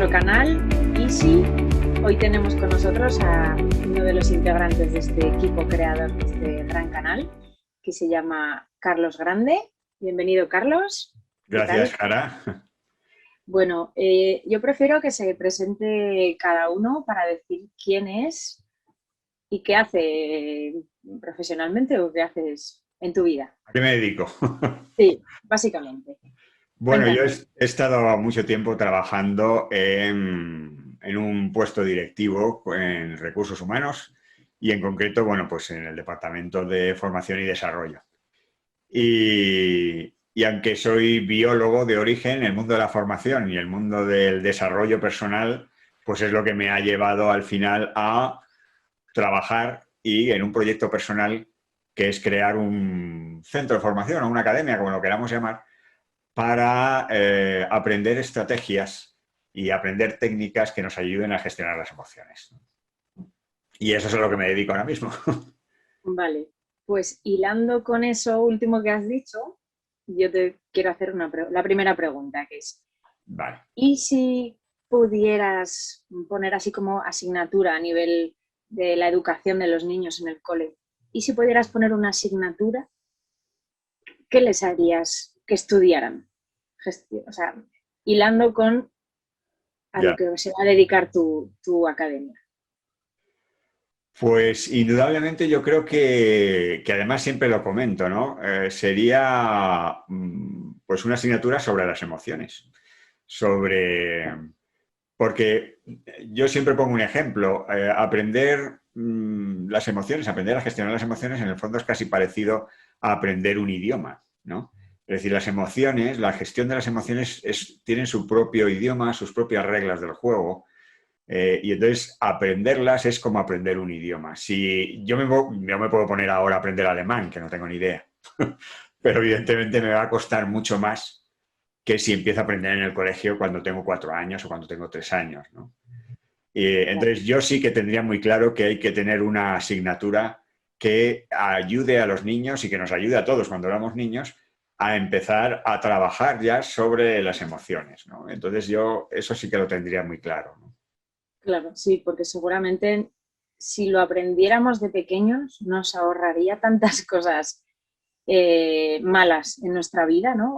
nuestro canal Easy. Hoy tenemos con nosotros a uno de los integrantes de este equipo creador de este gran canal, que se llama Carlos Grande. Bienvenido, Carlos. Gracias, Jara. Bueno, yo prefiero que se presente cada uno para decir quién es y qué hace profesionalmente o qué haces en tu vida. ¿A qué me dedico? Sí, básicamente. Bueno, yo Cuéntanos. he estado mucho tiempo trabajando en un puesto directivo en recursos humanos y en concreto, bueno, pues en el departamento de formación y desarrollo. Y aunque soy biólogo de origen, el mundo de la formación y el mundo del desarrollo personal, pues es lo que me ha llevado al final a trabajar y en un proyecto personal que es crear un centro de formación o una academia, como lo queramos llamar, para aprender estrategias y aprender técnicas que nos ayuden a gestionar las emociones. Y eso es a lo que me dedico ahora mismo. Vale, pues hilando con eso último que has dicho, yo te quiero hacer la primera pregunta, que es, Vale. ¿y si pudieras poner así como asignatura a nivel de la educación de los niños en el cole? ¿Y si pudieras poner una asignatura, qué les harías que estudiaran? O sea, hilando con a lo Ya. que se va a dedicar tu academia. Pues indudablemente yo creo que además siempre lo comento, ¿no? Sería pues una asignatura sobre las emociones, sobre... Porque yo siempre pongo un ejemplo, aprender las emociones, aprender a gestionar las emociones en el fondo es casi parecido a aprender un idioma, ¿no? Es decir, las emociones, la gestión de las emociones tienen su propio idioma, sus propias reglas del juego. Y entonces aprenderlas es como aprender un idioma. Si yo me puedo poner ahora a aprender alemán, que no tengo ni idea, pero evidentemente me va a costar mucho más que si empiezo a aprender en el colegio cuando tengo 4 años o cuando tengo 3 años, ¿no? Entonces yo sí que tendría muy claro que hay que tener una asignatura que ayude a los niños y que nos ayude a todos cuando éramos niños a empezar a trabajar ya sobre las emociones, ¿no? Entonces yo eso sí que lo tendría muy claro, ¿no? Claro, sí, porque seguramente si lo aprendiéramos de pequeños nos ahorraría tantas cosas malas en nuestra vida, ¿no?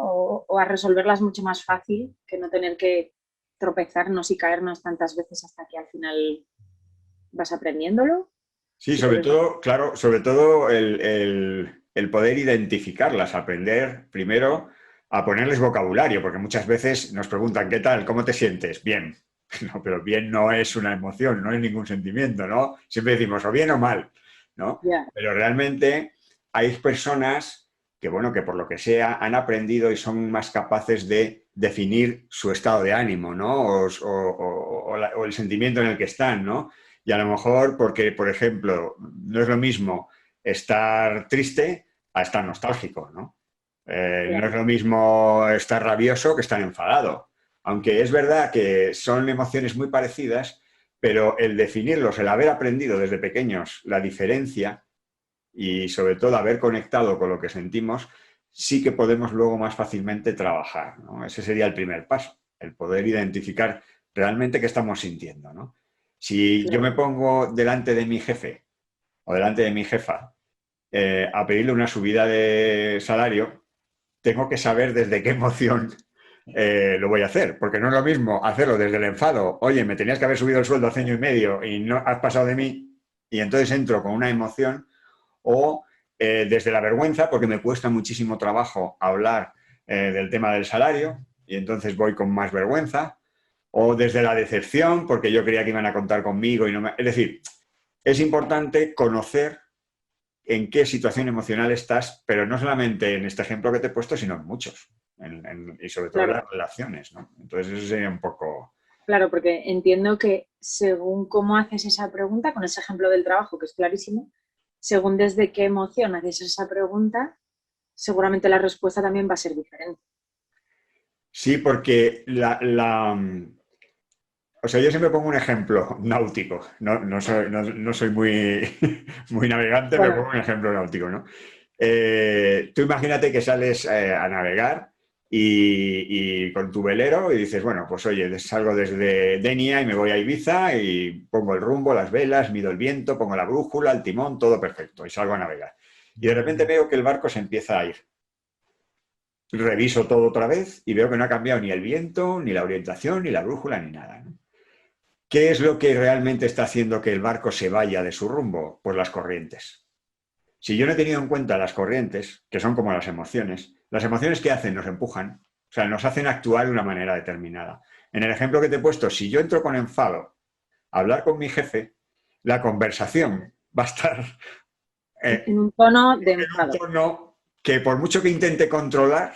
O a resolverlas mucho más fácil que no tener que tropezarnos y caernos tantas veces hasta que al final vas aprendiéndolo. Sí, Sí que sobre les va. todo, claro, sobre todo el poder identificarlas, aprender primero a ponerles vocabulario, porque muchas veces nos preguntan, ¿qué tal? ¿Cómo te sientes? Bien. No, pero bien no es una emoción, no es ningún sentimiento, ¿no? Siempre decimos o bien o mal, ¿no? Ya, Pero realmente hay personas que, bueno, que por lo que sea han aprendido y son más capaces de definir su estado de ánimo, ¿no? O el sentimiento en el que están, ¿no? Y a lo mejor porque, por ejemplo, no es lo mismo estar triste a estar nostálgico, ¿no? No claro, es lo mismo estar rabioso que estar enfadado. Aunque es verdad que son emociones muy parecidas, pero el definirlos, el haber aprendido desde pequeños la diferencia y sobre todo haber conectado con lo que sentimos, sí que podemos luego más fácilmente trabajar, ¿no? Ese sería el primer paso, el poder identificar realmente qué estamos sintiendo, ¿no? Si yo claro. me pongo delante de mi jefe o delante de mi jefa a pedirle una subida de salario, tengo que saber desde qué emoción lo voy a hacer, porque no es lo mismo hacerlo desde el enfado, oye, me tenías que haber subido el sueldo hace año y medio y no has pasado de mí, y entonces entro con una emoción, o desde la vergüenza, porque me cuesta muchísimo trabajo hablar del tema del salario, y entonces voy con más vergüenza, o desde la decepción, porque yo creía que iban a contar conmigo y no me... Es decir, es importante conocer en qué situación emocional estás, pero no solamente en este ejemplo que te he puesto, sino en muchos. Y sobre todo en Claro, las relaciones, ¿no? Entonces eso sería un poco... claro, porque entiendo que según cómo haces esa pregunta, con ese ejemplo del trabajo, que es clarísimo, según desde qué emoción haces esa pregunta, seguramente la respuesta también va a ser diferente. Sí, porque o sea, yo siempre pongo un ejemplo náutico. No soy muy, muy navegante, pero Bueno, pongo un ejemplo náutico, ¿no? Tú imagínate que sales a navegar y con tu velero y dices, bueno, pues oye, salgo desde Denia y me voy a Ibiza y pongo el rumbo, las velas, mido el viento, pongo la brújula, el timón, todo perfecto y salgo a navegar. Y de repente veo que el barco se empieza a ir. Reviso todo otra vez y veo que no ha cambiado ni el viento, ni la orientación, ni la brújula, ni nada, ¿no? ¿Qué es lo que realmente está haciendo que el barco se vaya de su rumbo? Pues las corrientes. Si yo no he tenido en cuenta las corrientes, que son como las emociones que hacen nos empujan, o sea, nos hacen actuar de una manera determinada. En el ejemplo que te he puesto, si yo entro con enfado a hablar con mi jefe, la conversación va a estar En un tono de en un enfado. tono que por mucho que intente controlar,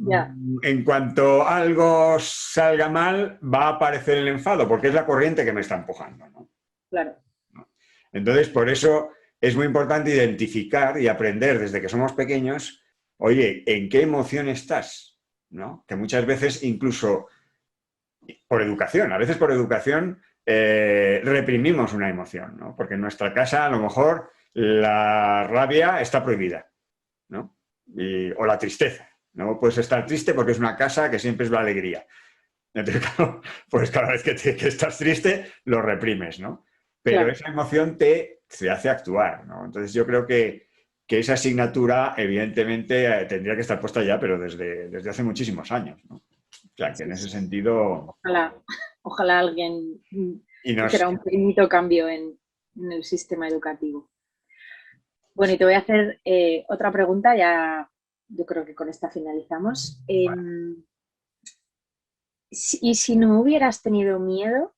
Ya, en cuanto algo salga mal, va a aparecer el enfado, porque es la corriente que me está empujando, ¿no? claro. Entonces, por eso es muy importante identificar y aprender desde que somos pequeños, oye, ¿en qué emoción estás? ¿No? Que muchas veces, incluso por educación, a veces por educación reprimimos una emoción, ¿no? Porque en nuestra casa a lo mejor la rabia está prohibida, ¿no? O la tristeza. No puedes estar triste porque es una casa que siempre es la alegría. Entonces, claro, pues cada vez que estás triste, lo reprimes, ¿no? Pero Claro. esa emoción te hace actuar, ¿no? Entonces yo creo que esa asignatura, evidentemente, tendría que estar puesta ya, pero desde hace muchísimos años, ¿no? O sea, que en Sí, ese sí. sentido... Ojalá, ojalá alguien Y nos... hiciera un pequeñito cambio en el sistema educativo. Bueno, y te voy a hacer otra pregunta, ya yo creo que con esta finalizamos. Y si no hubieras tenido miedo,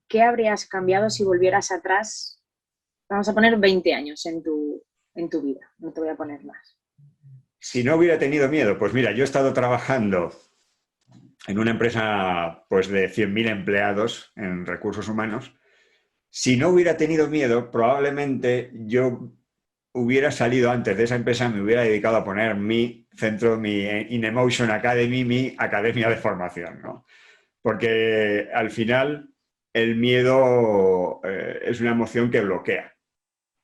¿qué habrías cambiado si volvieras atrás? Vamos a poner 20 años en tu vida, no te voy a poner más. Si no hubiera tenido miedo, pues mira, yo he estado trabajando en una empresa pues de 100.000 empleados en recursos humanos. Si no hubiera tenido miedo, probablemente yo hubiera salido antes de esa empresa, me hubiera dedicado a poner mi centro, mi InEmotion Academy, mi academia de formación, ¿no? Porque al final el miedo es una emoción que bloquea.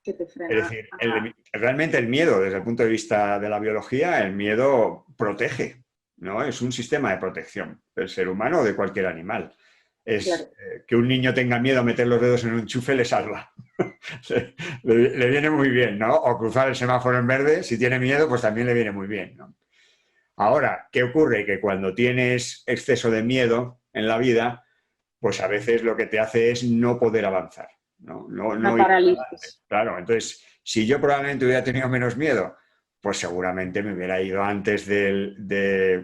Que te Es frena decir, a... realmente el miedo, desde el punto de vista de la biología, el miedo protege, ¿no? Es un sistema de protección del ser humano o de cualquier animal. Es Claro, que un niño tenga miedo a meter los dedos en un enchufe le salva. Le viene muy bien, ¿no? O cruzar el semáforo en verde, si tiene miedo, pues también le viene muy bien, ¿no? Ahora, ¿qué ocurre? Que cuando tienes exceso de miedo en la vida, pues a veces lo que te hace es no poder avanzar, ¿no? una No ir para adelante. parálisis. Claro, entonces, si yo probablemente hubiera tenido menos miedo, pues seguramente me hubiera ido antes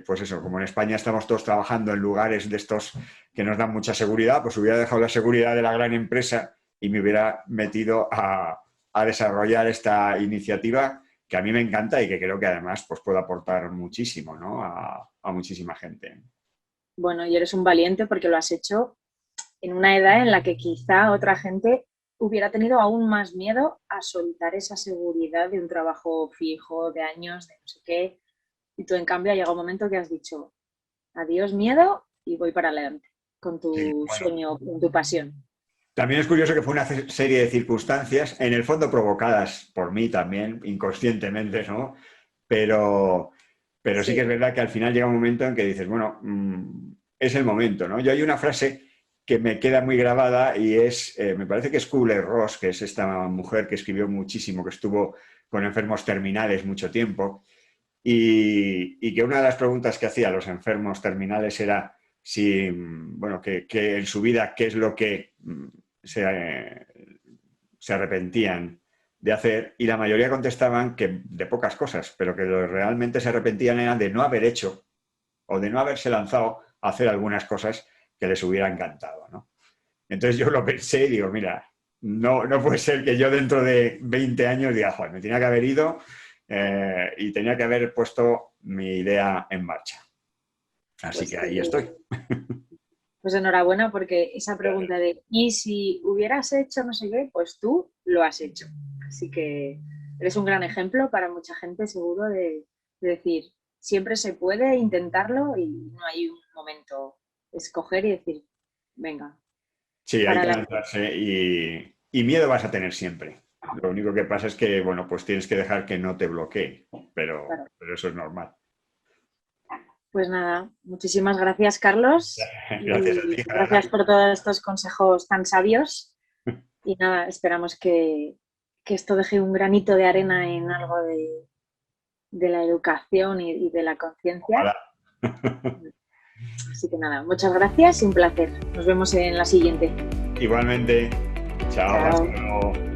pues eso, como en España estamos todos trabajando en lugares de estos que nos dan mucha seguridad, pues hubiera dejado la seguridad de la gran empresa y me hubiera metido a desarrollar esta iniciativa que a mí me encanta y que creo que además pues, puede aportar muchísimo, ¿no? a muchísima gente. Bueno, y eres un valiente porque lo has hecho en una edad en la que quizá otra gente hubiera tenido aún más miedo a soltar esa seguridad de un trabajo fijo, de años, de no sé qué. Y tú, en cambio, ha llegado un momento que has dicho, adiós miedo y voy para adelante con Sí, tu bueno, sueño, con tu pasión. también es curioso que fue una serie de circunstancias, en el fondo provocadas por mí también, inconscientemente, ¿no? Pero, pero sí que es Sí, verdad que al final llega un momento en que dices, bueno, es el momento, ¿no? Yo hay una frase que me queda muy grabada y es, me parece que es Kubler-Ross, que es esta mujer que escribió muchísimo, que estuvo con enfermos terminales mucho tiempo, y que una de las preguntas que hacía a los enfermos terminales era si, bueno, que en su vida, qué es lo que se, se arrepentían de hacer, y la mayoría contestaban que de pocas cosas, pero que lo que realmente se arrepentían eran de no haber hecho o de no haberse lanzado a hacer algunas cosas que les hubiera encantado, ¿no? Entonces yo lo pensé y digo, mira, no puede ser que yo dentro de 20 años diga, joder, me tenía que haber ido y tenía que haber puesto mi idea en marcha. Así pues, que ahí estoy. pues enhorabuena porque esa pregunta de ¿y si hubieras hecho no sé qué? Pues tú lo has hecho. Así que eres un gran ejemplo para mucha gente seguro de decir, siempre se puede intentarlo y no hay un momento escoger y decir, venga, Sí, hay para que adelante. lanzarse y miedo vas a tener siempre. Lo único que pasa es que, bueno, pues tienes que dejar que no te bloquee, pero, Claro. pero eso es normal. Pues nada, muchísimas gracias, Carlos. Gracias a ti, Gracias por todos estos consejos tan sabios. Y nada, esperamos que esto deje un granito de arena en algo de la educación y de la conciencia. Así que nada, muchas gracias y un placer. Nos vemos en la siguiente. Igualmente. Chao. Chao. Hasta luego.